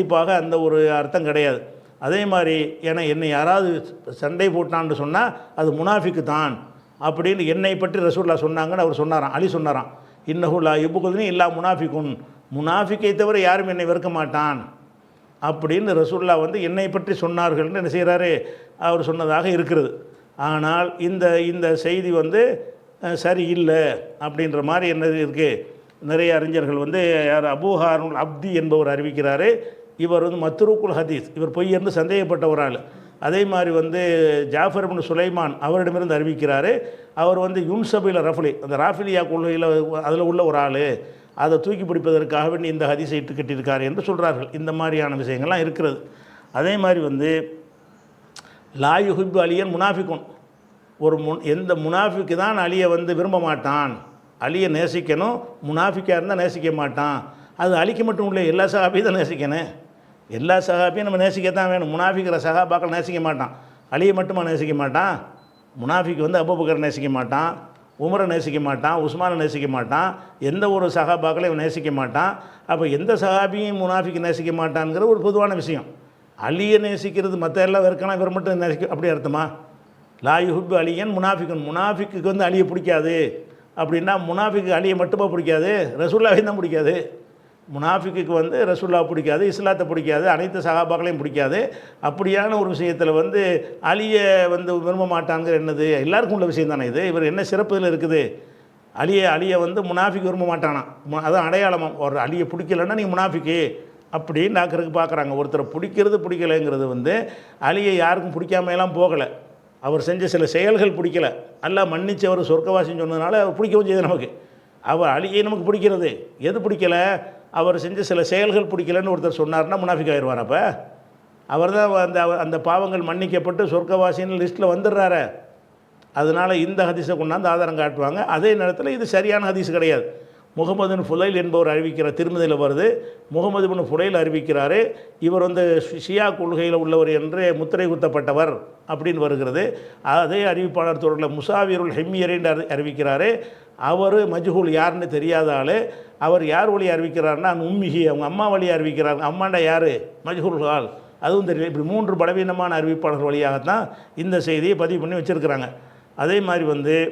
கண்டிப்பாக அந்த ஒரு அர்த்தம் கிடையாது. அதே மாதிரி ஏன்னா என்னை யாராவது சண்டை போட்டான்னு சொன்னால் அது முனாஃபிக்கு தான் அப்படின்னு என்னை பற்றி ரசூலுல்லாஹ் சொன்னாங்கன்னு அவர் சொன்னாராம். அலி சொன்னாராம், இன்னஹு லா யுப்குதுனி இல்லா முனாஃபிகுன், முனாஃபிக்கை தவிர யாரும் என்னை வெறுக்க மாட்டான் அப்படின்னு ரசூலுல்லாஹ் வந்து என்னை பற்றி சொன்னார்கள்னு என்ன செய்கிறாரு, அவர் சொன்னதாக இருக்கிறது. ஆனால் இந்த இந்த செய்தி வந்து சரி இல்லை அப்படின்ற மாதிரி என்ன இருக்குது. நிறைய அறிஞர்கள் வந்து யார் அபூ ஹாரூன் அப்தி என்பவர் அறிவிக்கிறாரு, இவர் வந்து மத்ரூக்குல் ஹதீஸ், இவர் பொய் என்று சந்தேகப்பட்ட ஒரு ஆள். அதே மாதிரி வந்து ஜாஃபர் இப்னு சுலைமான் அவரிடமிருந்து அறிவிக்கிறாரு, அவர் வந்து யுன்சபில் ரஃபலி, அந்த ராஃபிலியா கொள்கையில் அதில் உள்ள ஒரு ஆள், அதை தூக்கி பிடிப்பதற்காக வேண்டி இந்த ஹதீஸை இட்டு கட்டியிருக்காரு என்று சொல்கிறார்கள். இந்த மாதிரியான விஷயங்கள்லாம் இருக்கிறது. அதே மாதிரி வந்து லா யுஹிப்பு அலியன் முனாஃபிகுன், ஒரு எந்த முனாஃபிக்கு தான் அலியை வந்து விரும்ப மாட்டான், அலியை நேசிக்கணும், முனாஃபிக்காக இருந்தால் நேசிக்க மாட்டான். அது அலிக்கு மட்டும் இல்லை, எல்லா சஹாபியும் தான் நேசிக்கணும். எல்லா சஹாபியும் நம்ம நேசிக்கத்தான் வேணும். முனாஃபிக்கிற சஹாபாக்கள் நேசிக்க மாட்டான், அலியை மட்டுமா நேசிக்க மாட்டான். முனாஃபிக் வந்து அபூபக்கர் நேசிக்க மாட்டான், உமரை நேசிக்க மாட்டான், உஸ்மானை நேசிக்க மாட்டான், எந்த ஒரு சஹாபாக்களையும் நேசிக்க மாட்டான். அப்போ எந்த சஹாபியும் முனாஃபிக் நேசிக்க மாட்டான்ங்கிற ஒரு பொதுவான விஷயம். அலியை நேசிக்கிறது மற்ற எல்லாம் வெறுக்கணும், இவர் மட்டும் நேசிக்க அப்படி அர்த்தமா? லா யுஹிப்பு அலியன் முனாஃபிகன், முனாஃபிக்கு வந்து அலியை பிடிக்காது அப்படின்னா முனாஃபிக்கு அலியை மட்டுமா பிடிக்காது, ரசூலுல்லாஹை தான் பிடிக்காது. முனாஃபிக்கு வந்து ரசூலுல்லாஹ் பிடிக்காது, இஸ்லாத்தை பிடிக்காது, அனைத்து சஹாபாக்களையும் பிடிக்காது. அப்படியான ஒரு விஷயத்தில் வந்து அலியை வந்து விரும்ப மாட்டாங்கிற என்னது, எல்லாருக்கும் உள்ள விஷயம் தானே இது. இவர் என்ன சிறப்பு இதில் இருக்குது? அலியை வந்து முனாஃபிக் விரும்ப மாட்டானா, அதான் அடையாளமாக. ஒரு அலியை பிடிக்கலன்னா நீ முனாஃபிக்கு அப்படின்னு டாக்கிறதுக்கு பார்க்குறாங்க. ஒருத்தரை பிடிக்கிறது பிடிக்கலைங்கிறது வந்து அலியை யாருக்கும் பிடிக்காமையெல்லாம் போகலை, அவர் செஞ்ச சில செயல்கள் பிடிக்கல, அல்லாஹ் மன்னிச்சு அவர் சொர்க்கவாசின்னு சொன்னதுனால அவர் பிடிக்கவும் செய்யுது நமக்கு. அவர் அலியை நமக்கு பிடிக்கிறது எது பிடிக்கலை, அவர் செஞ்ச சில செயல்கள் பிடிக்கலன்னு ஒருத்தர் சொன்னார்னா முனாஃபிக் ஆயிடுவார். அப்போ அவர் தான் அந்த அந்த பாவங்கள் மன்னிக்கப்பட்டு சொர்க்கவாசின்னு லிஸ்ட்டில் வந்துடுறாரு. அதனால் இந்த ஹதீஸை கொண்டாந்து ஆதாரம் காட்டுவாங்க. அதே நேரத்தில் இது சரியான ஹதீஸ் கிடையாது. முகமது பின் ஃபுலைல் என்பவர் அறிவிக்கிற, திருமதியில் வருது, முகமது பின் ஃபுலைல் அறிவிக்கிறாரு, இவர் வந்து ஷியா கொள்கையில் உள்ளவர் என்று முத்திரை குத்தப்பட்டவர் அப்படின்னு வருகிறது. அதே அறிவிப்பாளர் தொடரில் முசாவிருல் ஹெம்மியர் என்று அறிவிக்கிறாரு. அவர் மஜ்ஹூல், யாருன்னு தெரியாத ஆள். அவர் யார் வழி அறிவிக்கிறார்னா உம்மிஹி, அவங்க அம்மா வழி அறிவிக்கிறாங்க. அம்மாண்டா யார், மஜ்ஹூல் ஆள், அதுவும் தெரியல. இப்படி 3 பலவீனமான அறிவிப்பாளர்கள் வழியாகத்தான் இந்த செய்தியை பதிவு பண்ணி வச்சுருக்கிறாங்க. அதே மாதிரி வந்து